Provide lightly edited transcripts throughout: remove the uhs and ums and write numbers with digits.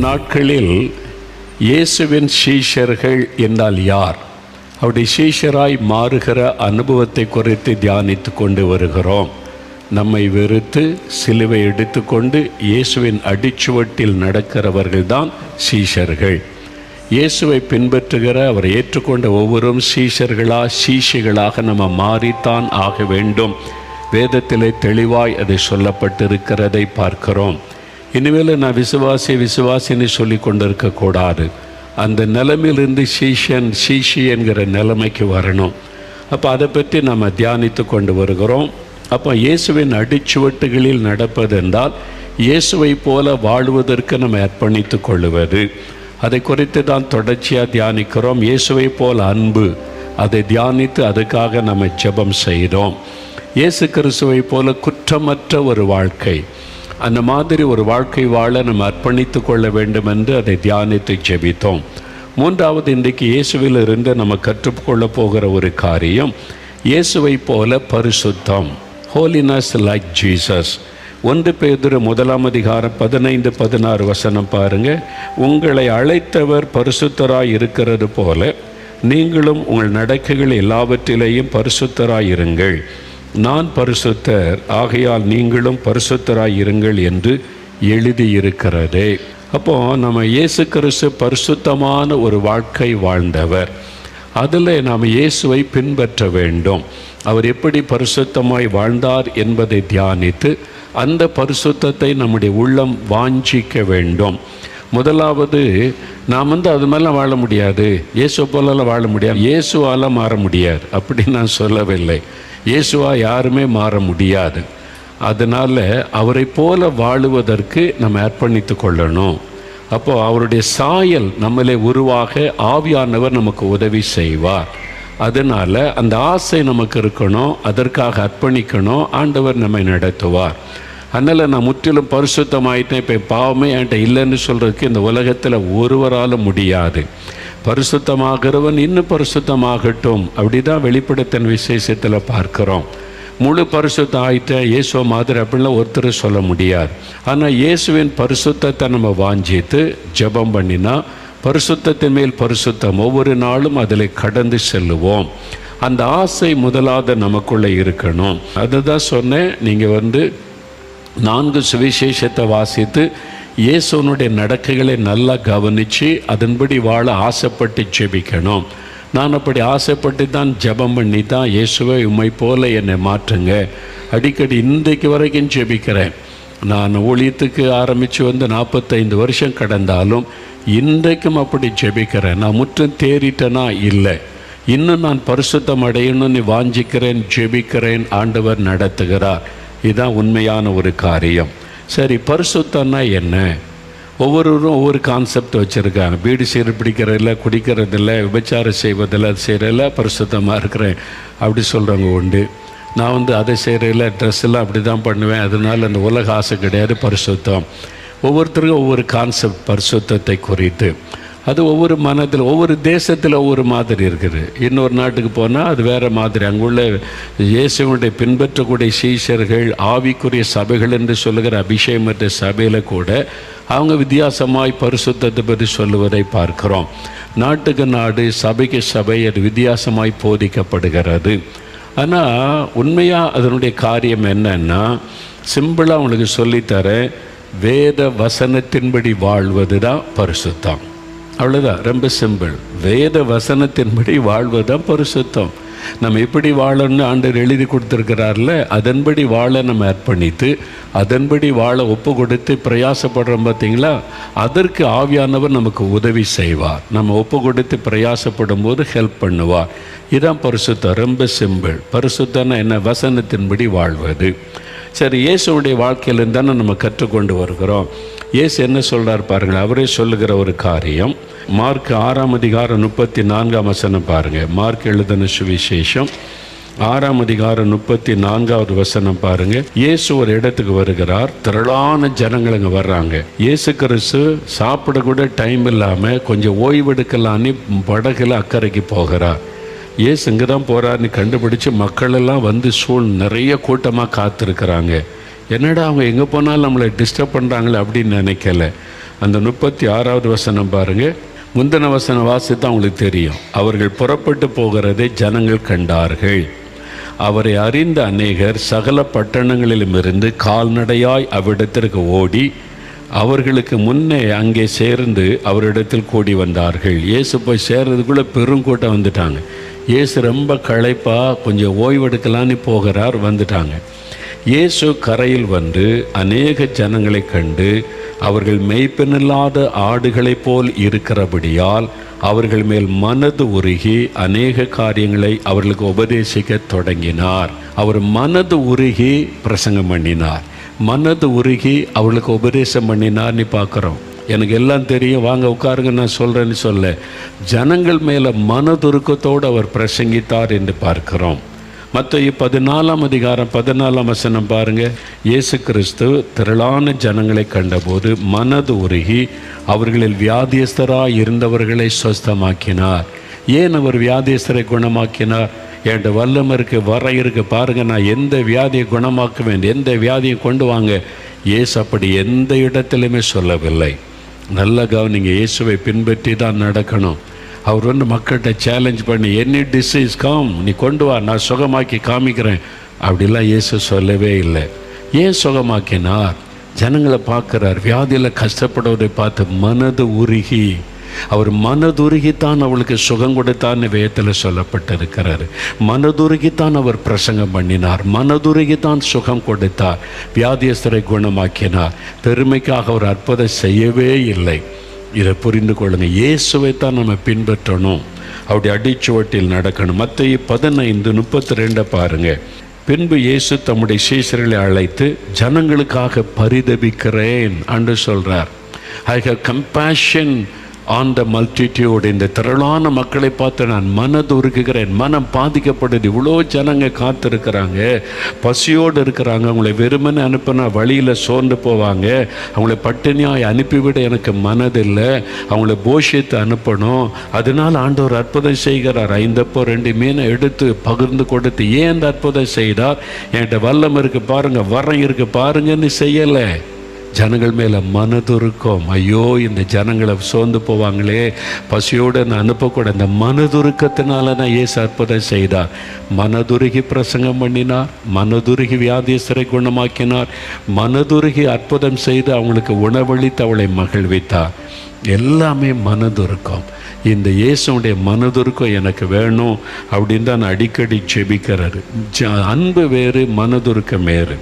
நாட்களில் இயேசுவின் சீஷர்கள் என்றால் யார்? அவருடைய சீஷராய் மாறுகிற அனுபவத்தை குறித்து தியானித்து கொண்டு வருகிறோம். நம்மை வெறுத்து சிலுவை எடுத்துக்கொண்டு இயேசுவின் அடிச்சுவட்டில் நடக்கிறவர்கள்தான் சீஷர்கள். இயேசுவை பின்பற்றுகிற அவரை ஏற்றுக்கொண்ட ஒவ்வொரும் சீஷிகளாக நம்ம மாறித்தான் ஆக வேண்டும். வேதத்திலே தெளிவாய் அதை சொல்லப்பட்டிருக்கிறதை பார்க்கிறோம். இனிமேல் நான் விசுவாசின்னு சொல்லி கொண்டிருக்கக்கூடாது. அந்த நிலைமையிலிருந்து சீஷி என்கிற நிலைமைக்கு வரணும். அப்போ அதை பற்றி நம்ம தியானித்து கொண்டு வருகிறோம். அப்போ இயேசுவின் அடிச்சுவட்டுகளில் நடப்பதென்றால் இயேசுவை போல வாழ்வதற்கு நம்ம அர்ப்பணித்து கொள்ளுவது. அதை குறித்து தான் தொடர்ச்சியாக தியானிக்கிறோம். இயேசுவை போல அன்பு, அதை தியானித்து அதுக்காக நம்ம ஜெபம் செய்கிறோம். இயேசு கிறிஸ்துவை போல குற்றமற்ற ஒரு வாழ்க்கை, அந்த மாதிரி ஒரு வாழ்க்கை வாழ நம்ம அர்ப்பணித்து கொள்ள வேண்டும் என்று அதை தியானித்து ஜெபித்தோம். மூன்றாவது, இன்றைக்கு இயேசுவில் இருந்து நம்ம கற்றுக்கொள்ள போகிற ஒரு காரியம் இயேசுவை போல பரிசுத்தம், ஹோலினஸ் லைக் ஜீசஸ். 1 பேதுரு 1:15-16 பாருங்க. உங்களை அழைத்தவர் பரிசுத்தராய் இருக்கிறது போல நீங்களும் உங்கள் நடக்கைகள் எல்லாவற்றிலேயும் பரிசுத்தராய் இருங்கள். நான் பரிசுத்தர், ஆகையால் நீங்களும் பரிசுத்தராய் இருங்கள் என்று எழுதியிருக்கிறதே. அப்போ நம்ம இயேசு கிறிஸ்து பரிசுத்தமான ஒரு வாழ்க்கை வாழ்ந்தவர். அதில் நாம் இயேசுவை பின்பற்ற வேண்டும். அவர் எப்படி பரிசுத்தமாய் வாழ்ந்தார் என்பதை தியானித்து அந்த பரிசுத்தத்தை நம்முடைய உள்ளம் வாஞ்சிக்க வேண்டும். முதலாவது, நாம் அது மாதிரிலாம் வாழ முடியாது, இயேசு போலலாம் வாழ முடியாது, இயேசுவால் மாற முடியாது அப்படி நான் சொல்லவில்லை. இயேசுவா யாருமே மாற முடியாது. அதனால் அவரை போல வாழுவதற்கு நம்ம அர்ப்பணித்து கொள்ளணும். அப்போது அவருடைய சாயல் நம்மளே உருவாக ஆவியானவர் நமக்கு உதவி செய்வார். அதனால் அந்த ஆசை நமக்கு இருக்கணும், அதற்காக அர்ப்பணிக்கணும். ஆண்டவர் நம்மை நடத்துவார். அதனால் நான் முற்றிலும் பரிசுத்தமாயிட்டேன், இப்போ பாவமே என்கிட்ட இல்லைன்னு சொல்கிறதுக்கு இந்த உலகத்தில் ஒருவரால் முடியாது. பரிசுத்தமாகிறவன் இன்னும் பரிசுத்தமாகட்டும், அப்படி தான் வெளிப்படுத்தின விசேஷத்தில் பார்க்குறோம். முழு பரிசுத்தம் ஆகிட்டேன் இயேசுவை மாதிரி அப்படின்லாம் ஒருத்தர் சொல்ல முடியாது. ஆனால் இயேசுவின் பரிசுத்தத்தை நம்ம வாஞ்சித்து ஜெபம் பண்ணினா பரிசுத்தத்தின் மேல் பரிசுத்தம் ஒவ்வொரு நாளும் அதில் கடந்து செல்லுவோம். அந்த ஆசை முதலாவது நமக்குள்ளே இருக்கணும். அதுதான் சொன்னேன். நீங்கள் 4 சுவிசேஷத்தை வாசித்து இயேசுனுடைய நடக்கைகளை நல்லா கவனித்து அதன்படி வாழ ஆசைப்பட்டு ஜெபிக்கணும். நான் அப்படி ஆசைப்பட்டு தான் ஜெபம் பண்ணி தான் இயேசுவை உம்மை போல என்னை மாற்றுங்க அடிக்கடி இன்றைக்கு வரைக்கும் ஜெபிக்கிறேன். நான் ஊழியத்துக்கு ஆரம்பித்து 45 வருஷம் கடந்தாலும் இன்றைக்கும் அப்படி ஜெபிக்கிறேன். நான் முற்றும் தேறிட்டேனா இல்லை, இன்னும் நான் பரிசுத்தம் அடையணும்னு வாஞ்சிக்கிறேன், ஜெபிக்கிறேன். ஆண்டவர் நடத்துகிறார். இதுதான் உண்மையான ஒரு காரியம். சரி, பரிசுத்தம்னா என்ன? ஒவ்வொருவரும் ஒவ்வொரு கான்செப்ட் வச்சுருக்காங்க. பீடி சீர் பிடிக்கிறதில்ல, குடிக்கிறதில்ல, விபச்சாரம் செய்வதில்லை, அது செய்கிறதில்ல, பரிசுத்தமாக இருக்கிறேன் அப்படி சொல்கிறவங்க உண்டு. நான் அதை செய்கிறதில்ல, ட்ரெஸ்ஸெல்லாம் அப்படி தான் பண்ணுவேன், அதனால் அந்த உலக ஆசை கிடையாது, பரிசுத்தம். ஒவ்வொருத்தருக்கும் ஒவ்வொரு கான்செப்ட் பரிசுத்தத்தை குறித்து. அது ஒவ்வொரு மனத்தில், ஒவ்வொரு தேசத்தில் ஒவ்வொரு மாதிரி இருக்குது. இன்னொரு நாட்டுக்கு போனால் அது வேறு மாதிரி. அங்குள்ள இயேசுவினுடைய பின்பற்றக்கூடிய சீஷர்கள், ஆவிக்குரிய சபைகள் என்று சொல்லுகிற அபிஷேகமற்ற சபையில் கூட அவங்க வித்தியாசமாய் பரிசுத்தத்தை பற்றி சொல்லுவதை பார்க்கிறோம். நாட்டுக்கு நாடு, சபைக்கு சபை அது வித்தியாசமாய் போதிக்கப்படுகிறது. ஆனால் உண்மையாக அதனுடைய காரியம் என்னன்னா, சிம்பிளாக அவங்களுக்கு சொல்லித்தரேன். வேத வசனத்தின்படி வாழ்வது தான் பரிசுத்தம். அவ்வளோதான், ரொம்ப சிம்பிள். வேத வசனத்தின்படி வாழ்வதுதான் பரிசுத்தம். நம்ம எப்படி வாழணும்னு ஆண்டவர் எழுதி கொடுத்துருக்கிறார்ல, அதன்படி வாழ நம்ம அர்ப்பணித்து அதன்படி வாழ ஒப்பு கொடுத்து பிரயாசப்படுறோம். பார்த்தீங்களா? அதற்கு ஆவியானவர் நமக்கு உதவி செய்வார். நம்ம ஒப்பு கொடுத்து பிரயாசப்படும் போது ஹெல்ப் பண்ணுவார். இதுதான் பரிசுத்தம். ரொம்ப சிம்பிள். பரிசுத்தம்னா என்ன? வசனத்தின்படி வாழ்வது. சரி, இயேசுடைய வாழ்க்கையிலேருந்து தானே நம்ம கற்றுக்கொண்டு வருகிறோம். இயேசு என்ன சொல்கிறார் பாருங்கள். அவரே சொல்லுகிற ஒரு காரியம். மார்க் 6:34 பாருங்கள். மார்க் எழுதின சுவிசேஷம் 6:34 பாருங்கள். இயேசு ஒரு இடத்துக்கு வருகிறார். திரளான ஜனங்கள் அங்கே வர்றாங்க. இயேசு கிறிஸ்து சாப்பிட கூட டைம் இல்லாமல் கொஞ்சம் ஓய்வெடுக்கலான்னு படகுல அக்கறைக்கு போகிறார். இயேசு இங்கே தான் போகிறாருன்னு கண்டுபிடிச்சி மக்களெல்லாம் நிறைய கூட்டமாக காத்திருக்கிறாங்க. என்னடா அவங்க எங்கே போனாலும் நம்மளை டிஸ்டர்ப் பண்ணுறாங்களே அப்படின்னு நினைக்கல. அந்த 36வது வசனம் பாருங்கள். முந்தின வசனம் வாசித்து அவங்களுக்கு தெரியும். அவர்கள் புறப்பட்டு போகிறதை ஜனங்கள் கண்டார்கள். அவரை அறிந்த அநேகர் சகல பட்டணங்களிலுமிருந்து கால்நடையாய் அவ்விடத்திற்கு ஓடி அவர்களுக்கு முன்னே அங்கே சேர்ந்து அவரிடத்தில் கூடி வந்தார்கள். இயேசு போய் சேர்றதுக்குள்ளே பெருங்கூட்டம் வந்துட்டாங்க. இயேசு ரொம்ப களைப்பாக கொஞ்சம் ஓய்வெடுக்கலான்னு போகிறார். வந்துட்டாங்க. இயேசு கரையில் வந்து அநேக ஜனங்களை கண்டு அவர்கள் மேய்ப்பனில்லாத ஆடுகளைப் போல் இருக்கிறபடியால் அவர்கள் மேல் மனது உருகி அநேக காரியங்களை அவர்களுக்கு உபதேசிக்க தொடங்கினார். அவர் மனது உருகி பிரசங்கம் பண்ணினார். மனது உருகி அவளுக்கு உபதேசம் பண்ணினார்னு பார்க்குறோம். எனக்கு எல்லாம் தெரியும், வாங்க உட்காருங்க, நான் சொல்கிறேன்னு சொல்ல, ஜனங்கள் மேலே மனதுருக்கத்தோடு அவர் பிரசங்கித்தார் என்று பார்க்கிறோம். மத்தேயு 14ஆம் அதிகாரம் 14ஆம் வசனம் பாருங்கள். இயேசு கிறிஸ்து திரளான ஜனங்களை கண்டபோது மனது உருகி அவர்களில் வியாதியஸ்தராக இருந்தவர்களை சுஸ்தமாக்கினார். ஏன் அவர் வியாதியஸ்தரை குணமாக்கினார்? என்கிட்ட வல்லமை இருக்குது, வர இருக்குது, பாருங்கள், நான் எந்த வியாதியை குணமாக்குவேன், எந்த வியாதியை கொண்டு வாங்க. இயேசு அப்படி எந்த இடத்துலையுமே சொல்லவில்லை. நல்ல கவனிங்க, இயேசுவை பின்பற்றி தான் நடக்கணும். அவர் வந்து மக்கள்கிட்ட சேலஞ்ச் பண்ணி எனி டிசீஸ் கம், நீ கொண்டு வா, நான் சுகமாக்கி காமிக்கிறேன், அப்படிலாம் இயேசு சொல்லவே இல்லை. ஏன் சுகமாக்கினார்? ஜனங்களை பார்க்குறார், வியாதியில் கஷ்டப்படுவதை பார்த்து மனது உருகி, அவர் மனதுருகித்தான் அவளுக்கு சுகம் கொடுத்தான்னு வேதத்தில் சொல்லப்பட்டிருக்கிறார். மனதுருகித்தான் அவர் பிரசங்கம் பண்ணினார், மனதுருகித்தான் சுகம் கொடுத்தார், வியாதியஸ்தரை குணமாக்கினார். பெருமைக்காக அவர் அற்புதம் செய்யவே இல்லை. இதை புரிந்து கொள்ளுங்கள். இயேசுவை தான் நம்ம பின்பற்றணும், அவருடைய அடிச்சுவட்டில் நடக்கணும். மத்தேயு 15:32 பாருங்கள். பின்பு இயேசு தம்முடைய சீஷர்களை அழைத்து ஜனங்களுக்காக பரிதபிக்கிறேன் என்று சொல்கிறார். I have compassion on the multitude. இந்த திரளான மக்களை பார்த்து நான் மனது உருகுகிறேன். மனம் பாதிக்கப்படுது. இவ்வளோ ஜனங்க காத்திருக்கிறாங்க, பசியோடு இருக்கிறாங்க. அவங்களை வெறுமனே அனுப்பினா வழியில் சோர்ந்து போவாங்க. அவங்கள பட்டினியாய் அனுப்பிவிட எனக்கு மனதில்லை. அவங்கள போஷித்து அனுப்பணும். அதனால் ஆண்டவர் அற்புதம் செய்கிறார். 5 அப்போ 2 மீனை எடுத்து பகிர்ந்து கொடுத்து, ஏன் அந்த அற்புதம் செய்தார்? என்கிட்ட வல்லம் இருக்குது பாருங்கள், வரம் இருக்குது பாருங்கன்னு செய்யலை. ஜனங்கள் மேலே மனதுருக்கம். ஐயோ, இந்த ஜனங்களை சோர்ந்து போவாங்களே, பசியோடு நான் அனுப்பக்கூட. இந்த மனதுருக்கத்தினால தான் இயேசு அற்புதம் செய்தார். மனதுருகி பிரசங்கம் பண்ணினார், மனதுருகி வியாதியஸ்தரை குணமாக்கினார், மனதுருகி அற்புதம் செய்து அவங்களுக்கு உணவளித்து அவளை மகிழ்வித்தார். எல்லாமே மனதுருக்கம். இந்த இயேசுடைய மனதுருக்கம் எனக்கு வேணும் அப்படின்னு தான் நான் அடிக்கடி செபிக்கிறாரு. அன்பு வேறு, மனதுருக்கம் வேறு.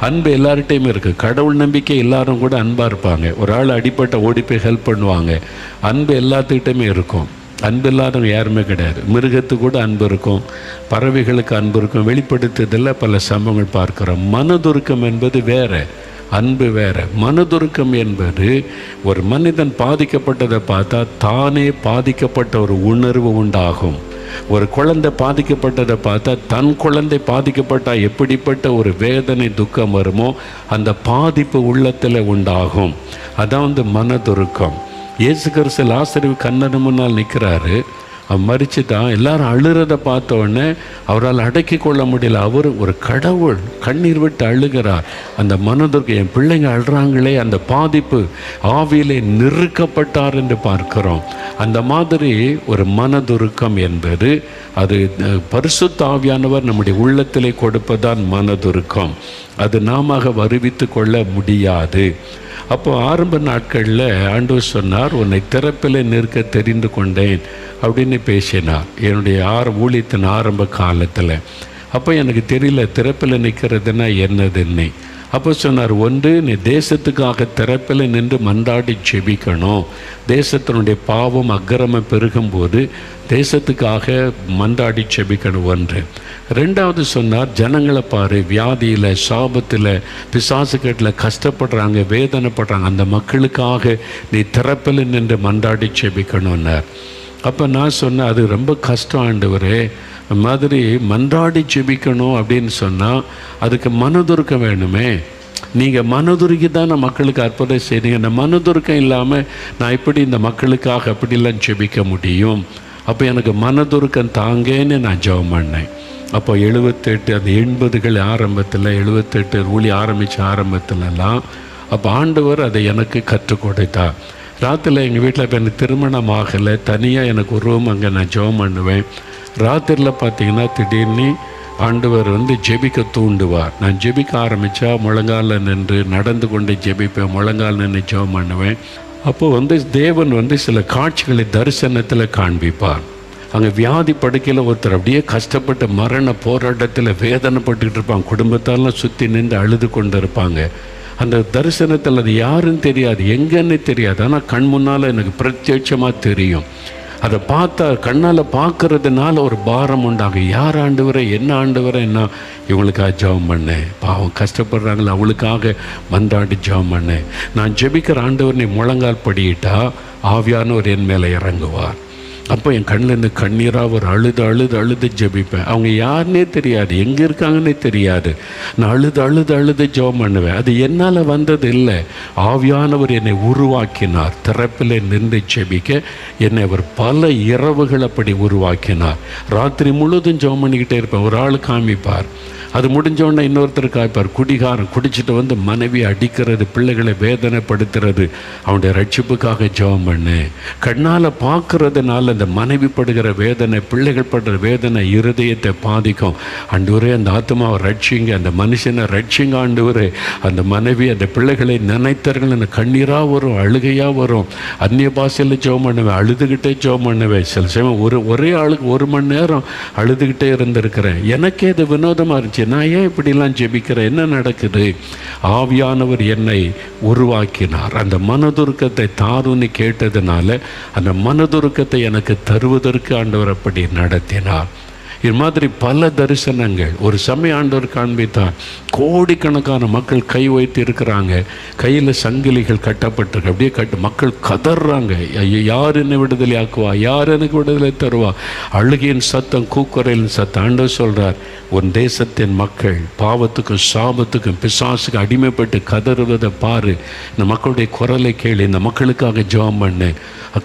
அன்பு எல்லார்கிட்டையுமே இருக்குது. கடவுள் நம்பிக்கை எல்லாரும் கூட அன்பாக இருப்பாங்க. ஒரு ஆள் அடிப்பட்ட ஓடி போய் ஹெல்ப் பண்ணுவாங்க. அன்பு எல்லாத்துக்கிட்டையுமே இருக்கும். அன்பு இல்லாதவங்க யாருமே கிடையாது. மிருகத்துக்கு கூட அன்பு இருக்கும், பறவைகளுக்கு அன்பு இருக்கும். வெளிப்படுத்துதலில் பல சம்பவங்கள் பார்க்குறோம். மனதுருக்கம் என்பது வேறு, அன்பு வேற. மனதுருக்கம் என்பது ஒரு மனிதன் பாதிக்கப்பட்டதை பார்த்தா தானே பாதிக்கப்பட்ட ஒரு உணர்வு உண்டாகும். ஒரு குழந்தை பாதிக்கப்பட்டதை பார்த்தா தன் குழந்தை பாதிக்கப்பட்டால் எப்படிப்பட்ட ஒரு வேதனை துக்கம் வருமோ அந்த பாதிப்பு உள்ளத்தில் உண்டாகும். அதான் மனதுருக்கம். இயேசு கிறிஸ்து லாசரு கண்ணன் முன்னால் நிற்கிறாரு. அவன் மறித்து தான் எல்லாரும் அழுறதை பார்த்த உடனே அவரால் அடக்கி கொள்ள முடியல. அவர் ஒரு கடவுள், கண்ணீர் விட்டு அழுகிறார். அந்த மனதுருக்கம், என் பிள்ளைங்க அழுறாங்களே, அந்த பாதிப்பு ஆவியிலே நிறுக்கப்பட்டார் என்று பார்க்கிறோம். அந்த மாதிரி ஒரு மனதுருக்கம் என்பது அது பரிசுத்த ஆவியானவர் நம்முடைய உள்ளத்திலே கொடுப்பதான் மனதுருக்கம். அது நாம வருவித்து கொள்ள முடியாது. அப்போ ஆரம்ப நாட்களில் ஆண்டவர் சொன்னார், உன்னை திறப்பில் நிற்க தெரிந்து கொண்டேன் அப்படின்னு பேசினார் என்னுடைய ஊழியத்தின் ஆரம்ப காலத்தில். அப்போ எனக்கு தெரியல திறப்பில் நிற்கிறதுனா என்னதுன்னு. அப்போ சொன்னார், ஒன்று நீ தேசத்துக்காக திறப்பில் நின்று மன்றாடி செபிக்கணும். தேசத்தினுடைய பாவம் அக்கிரமம் பெருகும்போது தேசத்துக்காக மன்றாடி செபிக்கணும். ஒன்று. ரெண்டாவது சொன்னார், ஜனங்களை பாரு, வியாதியில், சாபத்தில், பிசாசுக்கட்டில் கஷ்டப்படுறாங்க, வேதனைப்படுறாங்க, அந்த மக்களுக்காக நீ திறப்பில் நின்று மன்றாடி செபிக்கணும்னார். அப்போ நான் சொன்னேன், அது ரொம்ப கஷ்டம் ஆண்டவரே, மாதிரி மன்றாடி செபிக்கணும் அப்படின்னு சொன்னால் அதுக்கு மனதுருக்கம் வேணுமே. நீங்கள் மனதுருக்கி தான் நான் மக்களுக்கு அற்புதம் செய்றீங்க. அந்த மனதுருக்கம் இல்லாமல் நான் எப்படி இந்த மக்களுக்காக அப்படிலாம் செபிக்க முடியும்? அப்போ எனக்கு மனதுருக்கம் தாங்கன்னு நான் ஜெபம் பண்ணேன். அப்போ 78 அந்த 80கள் ஆரம்பத்தில் 78 ஊழி ஆரம்பித்த ஆரம்பத்துலலாம் அப்போ ஆண்டவர் அதை எனக்கு கற்றுக் கொடுத்தார். ராத்திரியில் எங்கள் வீட்டில் இப்போ எனக்கு திருமணம் ஆகலை, தனியாக எனக்கு ஒரு ரூம் அங்கே நான் ஜெபம் பண்ணுவேன். ராத்திரியில் பார்த்திங்கன்னா திடீர்னு ஆண்டவர் ஜெபிக்க தூண்டுவார். நான் ஜெபிக்க ஆரம்பித்தா முழங்காலில் நின்று நடந்து கொண்டு ஜெபிப்பேன், முழங்கால் நின்று ஜெபம் பண்ணுவேன். அப்போது தேவன் சில காட்சிகளை தரிசனத்தில் காண்பிப்பார். அங்கே வியாதி படுக்கையில் ஒருத்தர் அப்படியே கஷ்டப்பட்டு மரண போராட்டத்தில் வேதனைப்பட்டுக்கிட்டு இருப்பாங்க, குடும்பத்தாலாம் சுற்றி நின்று அழுது கொண்டு இருப்பாங்க. அந்த தரிசனத்தில் அது யாருன்னு தெரியாது, எங்கன்னு தெரியாது, ஆனால் கண் முன்னால் எனக்கு பிரத்யட்சமாக தெரியும். அதை பார்த்தா கண்ணால் பார்க்கறதுனால ஒரு பாரம் உண்டாகும். யார் ஆண்டவரை, என்ன ஆண்டவரை, என்ன இவங்களுக்காக ஜெபம் பண்ணேன், பாவம் கஷ்டப்படுறாங்களே அவளுக்காக மன்றாடி ஜெபம் பண்ணேன். நான் ஜெபிக்கிற ஆண்டவரை முழங்கால் படியிட்டா ஆவியானவர் என் மேலே இறங்குவார். அப்போ என் கண்ணிலேருந்து கண்ணீராக ஒரு அழுது ஜெபிப்பேன். அவங்க யாருன்னே தெரியாது, எங்கே இருக்காங்கன்னே தெரியாது. நான் அழுது ஜெபம் பண்ணுவேன். அது என்னால் வந்தது இல்லை, ஆவியானவர் என்னை உருவாக்கினார். திறப்பில் நின்று ஜெபிக்க என்னை அவர் பல இரவுகள் அப்படி உருவாக்கினார். ராத்திரி முழுதும் ஜெபம் பண்ணிக்கிட்டே இருப்பேன். ஒரு ஆள் காமிப்பார், அது முடிஞ்சோடனே இன்னொருத்தர் காய்ப்பார். குடிகாரன் குடிச்சிட்டு மனைவி அடிக்கிறது, பிள்ளைகளை வேதனைப்படுத்துறது, அவனுடைய ரட்சிப்புக்காக ஜெபம் பண்ணு. கண்ணால் பார்க்கறதுனால அந்த மனைவி படுகிற வேதனை, பிள்ளைகள் படுற வேதனை இருதயத்தை பாதிக்கும். ஆண்டவரே அந்த ஆத்மாவை ரட்சிங்க, அந்த மனுஷனை ரட்சிங்க ஆண்டவரே. அந்த மனைவி அந்த பிள்ளைகளை நினைத்தார்கள், அந்த கண்ணீராக வரும், அழுகையாக வரும். அந்நிய பாஷையில் ஜெபம் பண்ணுவேன், அழுதுகிட்டே ஜெபம் பண்ணுவேன். சில சமயம் ஒரே ஆளுக்கு 1 மணி நேரம் அழுதுகிட்டே இருந்திருக்கிறேன். எனக்கே அது வினோதமாக இருந்துச்சு. நான் ஏன் இப்படிலாம் ஜெபிக்கிறேன், என்ன நடக்குது? ஆவியானவர் என்னை உருவாக்கினார். அந்த மனதுருக்கத்தை தாருன்னு கேட்டதுனால அந்த மனதுருக்கத்தை எனக்கு தருவதற்கு ஆண்டவர் அப்படி நடத்தினார். இது மாதிரி பல தரிசனங்கள் ஒரு சமய ஆண்டவர் காண்பித்தார். கோடிக்கணக்கான மக்கள் கை வைத்து இருக்கிறாங்க, கையில் சங்கிலிகள் கட்டப்பட்டிருக்கு, அப்படியே மக்கள் கதறாங்க, யார் என்னை விடுதலை ஆக்குவா, யார் எனக்கு விடுதலை தருவா? அழுகையின் சத்தம், கூக்குரலின் சத்தம். ஆண்டவர் சொல்கிறார், உன் தேசத்தின் மக்கள் பாவத்துக்கும் சாபத்துக்கும் பிசாசுக்கு அடிமைப்பட்டு கதறுவதை பாரு, இந்த மக்களுடைய குரலை கேளு, இந்த மக்களுக்காக ஜெபம் பண்ணு.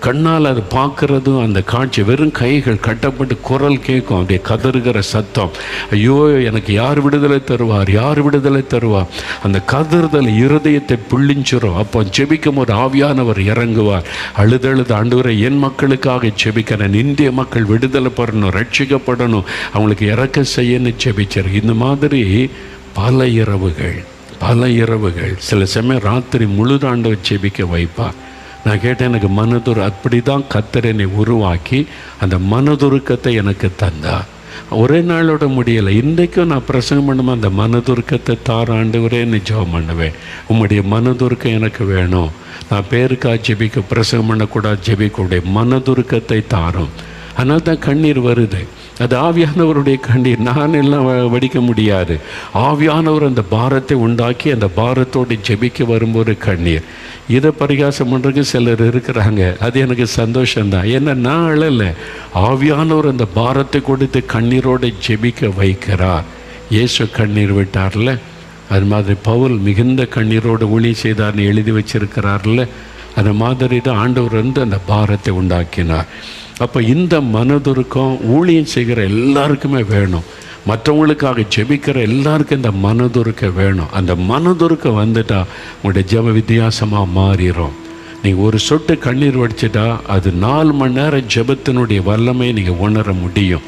கண்ணால் அது பார்க்குறதும் அந்த காட்சி, வெறும் கைகள் கட்டப்பட்டு குரல் கேட்கும், அப்படியே கதறுகிற சத்தம். ஐயோ எனக்கு யார் விடுதலை தருவார், யார் விடுதலை தருவார்? அந்த கதறுதல் இருதயத்தை பிள்ளிஞ்சிரும். அப்போ ஜெபிக்கும் ஒரு ஆவியானவர் இறங்குவார். அழுதழுது ஆண்டவரை என் மக்களுக்காக ஜெபிக்கிறேன், இந்திய மக்கள் விடுதலை பெறணும், ரட்சிக்கப்படணும், அவங்களுக்கு இறக்க செய்யன்னு ஜெபிச்சார். இந்த மாதிரி பல இரவுகள் சில சமயம் ராத்திரி முழுதாண்டவர் ஜெபிக்க வைப்பார். நான் கேட்டேன், எனக்கு மனதுரு அப்படி தான் கர்த்தர் என்னை உருவாக்கி அந்த மனதுருக்கத்தை எனக்கு தந்தார். ஒரே நாளோட முடியலை. இன்றைக்கும் நான் பிரசங்கம் பண்ணும்போது அந்த மனதுருக்கத்தை ஆண்டவரேன்னு ஜெபம் பண்ணுவேன். உம்முடைய மனதுருக்கம் எனக்கு வேணும். நான் பேருக்காக ஜெபிக்க பிரசங்கம் பண்ணக்கூடாது, ஜெபிக்கக்கூடிய மனதுருக்கத்தை தாரும். அதனால தான் கண்ணீர் வருது. அது ஆவியானவருடைய கண்ணீர், நான் எல்லாம் வடிக்க முடியாது. ஆவியானவர் அந்த பாரத்தை உண்டாக்கி அந்த பாரத்தோடு ஜெபிக்க வரும்போது கண்ணீர். இதை பரிகாசம் பண்ணுறதுக்கு சிலர் இருக்கிறாங்க. அது எனக்கு சந்தோஷம்தான். ஏன்னா நான் அழலை, ஆவியானவர் அந்த பாரத்தை கொடுத்து கண்ணீரோடு ஜெபிக்க வைக்கிறார். இயேசு கண்ணீர் விட்டார்ல, அது மாதிரி பவுல் மிகுந்த கண்ணீரோடு ஊழியம் செய்தார்னு எழுதி வச்சிருக்கிறார்ல, அந்த மாதிரி தான் ஆண்டவர் அந்த பாரத்தை உண்டாக்கினார். அப்போ இந்த மனதுருக்கம் ஊழியம் செய்கிற எல்லாருக்குமே வேணும். மற்றவங்களுக்காக ஜெபிக்கிற எல்லாருக்கும் இந்த மனதுருக்கம் வேணும். அந்த மனதுருக்கம் வந்துட்டால் உங்களுடைய ஜெப வித்தியாசமாக மாறிடும். நீங்கள் ஒரு சொட்டு கண்ணீர் வடிச்சிட்டா அது 4 மணி நேரம் ஜெபத்தினுடைய வல்லமையை நீங்கள் உணர முடியும்.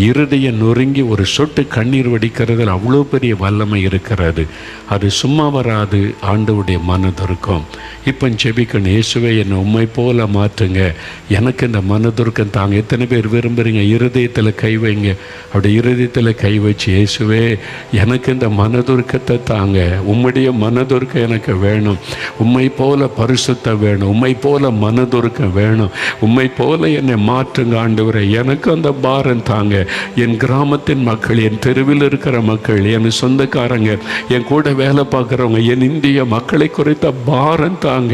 இருதயம் நொறுங்கி ஒரு சொட்டு கண்ணீர் வடிக்கிறதில் அவ்வளோ பெரிய வல்லமை இருக்கிறது. அது சும்மா வராது, ஆண்டவருடைய மனதுருக்கம். இப்போ ஜெபிக்கணும், இயேசுவே என்னை உம்மை போல மாற்றுங்க, எனக்கு இந்த மனதுருக்கம் தாங்க. எத்தனை பேர் விரும்புகிறீங்க? இருதயத்தில் கை வைங்க. அப்படி இருதயத்தில் கை வச்சு, இயேசுவே எனக்கு இந்த மனதுருக்கத்தை தாங்க, உம்முடைய மனதுருக்கம் எனக்கு வேணும், உம்மை போல பரிசுத்தம் வேணும், உம்மை போல மனதுருக்கம் வேணும், உம்மை போல என்னை மாற்றுங்க ஆண்டவரே, எனக்கு அந்த பாரம் தாங்க. என் கிராமத்தின் மக்கள், என் தெருவில் இருக்கிற மக்கள், என் சொந்தக்காரங்க, என் கூட வேலை பார்க்குறவங்க, என் இந்திய மக்களை குறித்த பாரம் தாங்க.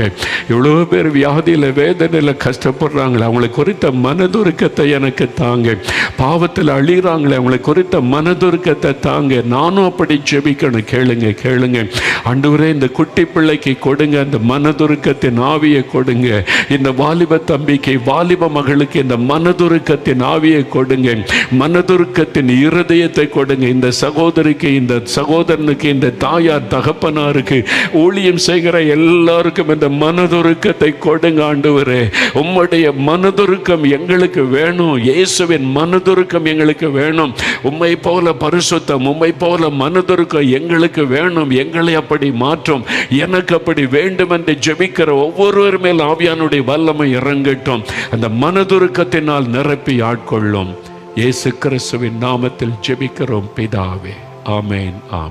எவ்வளோ பேர் வியாதியில் வேதனையில் கஷ்டப்படுறாங்களே, அவங்களை குறித்த மனதுருக்கத்தை எனக்கு தாங்க. பாவத்தில் அழிகிறாங்களே, அவங்களை குறித்த மனதுருக்கத்தை தாங்க. நானும் அப்படி ஜெபிக்கணும். கேளுங்க ஆண்டவரே, இந்த குட்டி பிள்ளைக்கு கொடுங்க அந்த மனதுருக்கத்தின் ஆவியை கொடுங்க. இந்த வாலிப தம்பிக்கு, வாலிப மகளுக்கு இந்த மனதுருக்கத்தின் ஆவியை கொடுங்க. மனதுருக்கத்தின் இருதயத்தை கொடுங்க. இந்த சகோதரிக்கு, இந்த சகோதரனுக்கு, இந்த தாயார் தகப்பனாருக்கு, ஊழியம் செய்கிற எல்லாருக்கும் இந்த மனதுருக்கத்தை கொடுங்க ஆண்டவரே. உம்முடைய மனதுருக்கம் எங்களுக்கு வேணும். இயேசுவின் மனதுருக்கம் எங்களுக்கு வேணும். உம்மை போல பரிசுத்தம், உம்மை போல மனதுருக்கம் எங்களுக்கு வேணும். எங்களை அப்படி மாற்றும். எனக்கு அப்படி வேண்டும் என்று ஜெபிக்கிற ஒவ்வொருவர் மேல் ஆவியானுடைய வல்லமை இறங்கட்டும். அந்த மனதுருக்கத்தினால் நிரப்பி ஆட்கொள்ளும். இயேசு கிறிஸ்துவின் நாமத்தில் ஜெபிக்கிறோம் பிதாவே. ஆமென். ஆமென்.